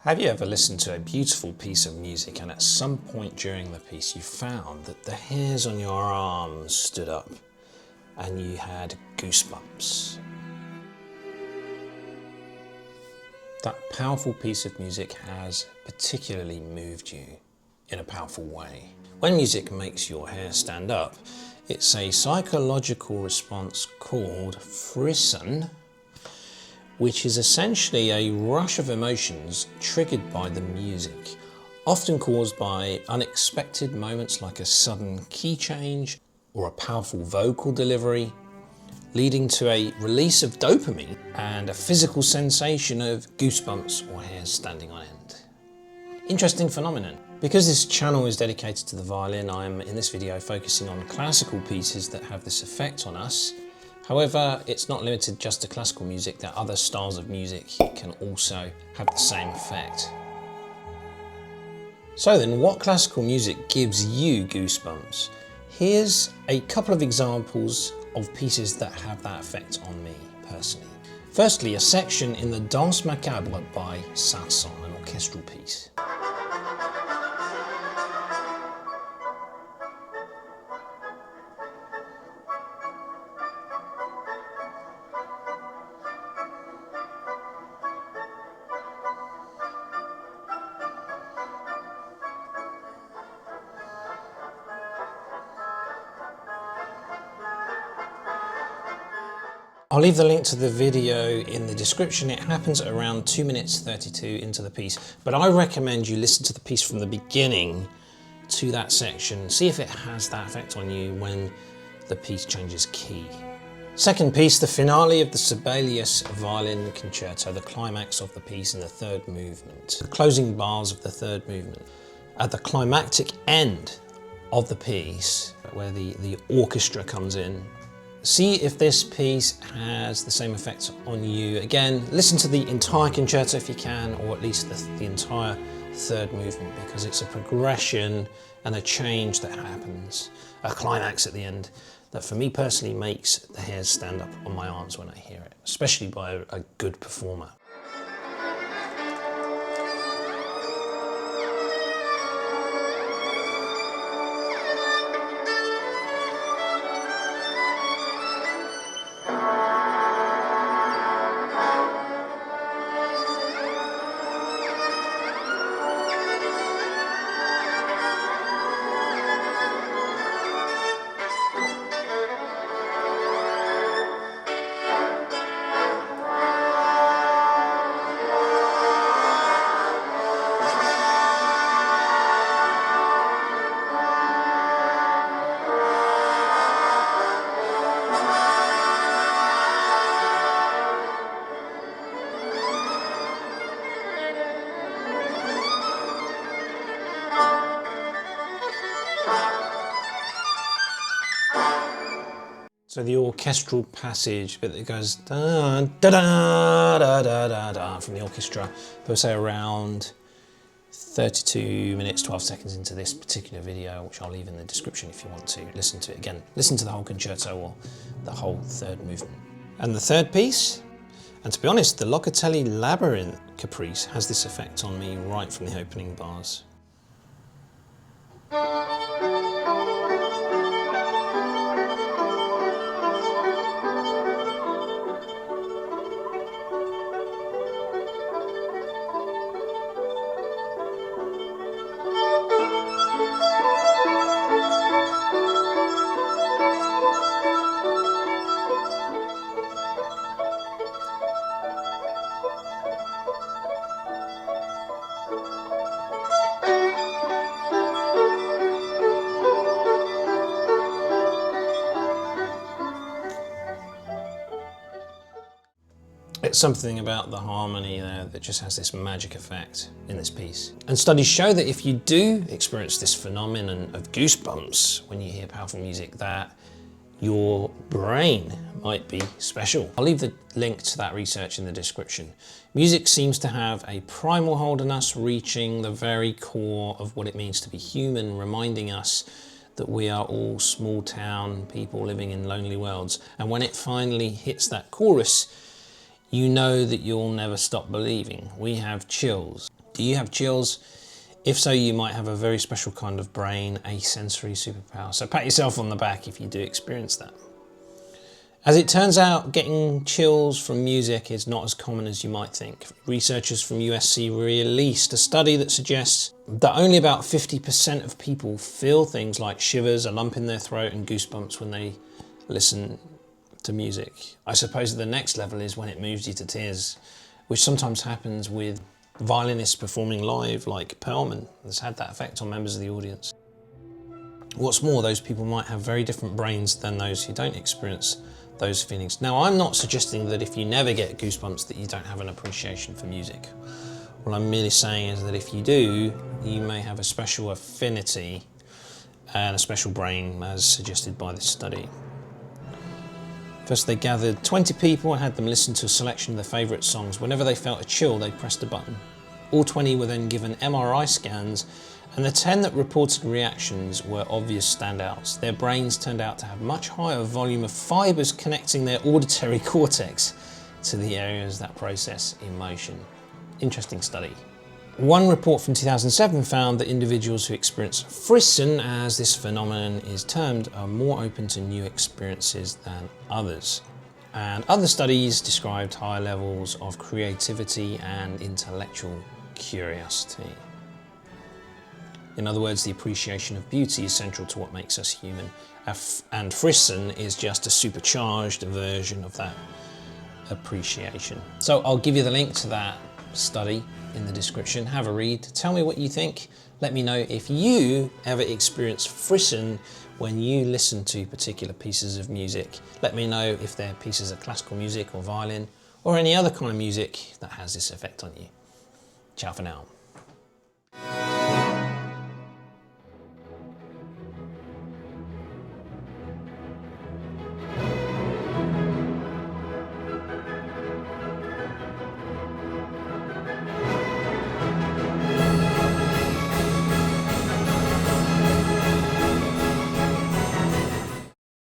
Have you ever listened to a beautiful piece of music and at some point during the piece you found that the hairs on your arms stood up and you had goosebumps? That powerful piece of music has particularly moved you in a powerful way. When music makes your hair stand up, it's a psychological response called FRISSON, which is essentially a rush of emotions triggered by the music, often caused by unexpected moments like a sudden key change or a powerful vocal delivery, leading to a release of dopamine and a physical sensation of goosebumps or hairs standing on end. Interesting phenomenon. Because this channel is dedicated to the violin, I'm in this video focusing on classical pieces that have this effect on us. However, it's not limited just to classical music. There are other styles of music that can also have the same effect. So then, what classical music gives you goosebumps? Here's a couple of examples of pieces that have that effect on me personally. Firstly, a section in the Danse Macabre by Saint-Saëns, an orchestral piece. I'll leave the link to the video in the description. It happens at around 2 minutes 32 into the piece, but I recommend you listen to the piece from the beginning to that section. See if it has that effect on you when the piece changes key. Second piece, the finale of the Sibelius violin concerto, the climax of the piece in the third movement, the closing bars of the third movement. At the climactic end of the piece, where the orchestra comes in, see if this piece has the same effect on you. Again, listen to the entire concerto if you can, or at least the entire third movement, because it's a progression and a change that happens, a climax at the end, that for me personally makes the hairs stand up on my arms when I hear it, especially by a good performer. So the orchestral passage bit that goes da da da da da da da from the orchestra, we'll say around 32 minutes 12 seconds into this particular video, which I'll leave in the description if you want to listen to it again. Listen to the whole concerto or the whole third movement. And the third piece, and to be honest, the Locatelli Labyrinth Caprise has this effect on me right from the opening bars. It's something about the harmony there that just has this magic effect in this piece. And studies show that if you do experience this phenomenon of goosebumps when you hear powerful music, that your brain might be special. I'll leave the link to that research in the description. Music seems to have a primal hold on us, reaching the very core of what it means to be human, reminding us that we are all small town people living in lonely worlds. And when it finally hits that chorus, you know that you'll never stop believing. We have chills. Do you have chills? If so, you might have a very special kind of brain, a sensory superpower. So pat yourself on the back if you do experience that. As it turns out, getting chills from music is not as common as you might think. Researchers from USC released a study that suggests that only about 50% of people feel things like shivers, a lump in their throat, and goosebumps when they listen to music. I suppose the next level is when it moves you to tears, which sometimes happens with violinists performing live, like Perlman has had that effect on members of the audience. What's more, those people might have very different brains than those who don't experience those feelings. Now, I'm not suggesting that if you never get goosebumps that you don't have an appreciation for music. What I'm merely saying is that if you do, you may have a special affinity and a special brain, as suggested by this study. First, they gathered 20 people and had them listen to a selection of their favourite songs. Whenever they felt a chill, they pressed a button. All 20 were then given MRI scans, and the 10 that reported reactions were obvious standouts. Their brains turned out to have much higher volume of fibres connecting their auditory cortex to the areas that process emotion. Interesting study. One report from 2007 found that individuals who experience FRISSON, as this phenomenon is termed, are more open to new experiences than others. And other studies described higher levels of creativity and intellectual curiosity. In other words, the appreciation of beauty is central to what makes us human. And FRISSON is just a supercharged version of that appreciation. So I'll give you the link to that study in the description. Have a read. Tell me what you think. Let me know if you ever experience FRISSON when you listen to particular pieces of music. Let me know if they're pieces of classical music or violin or any other kind of music that has this effect on you. Ciao for now.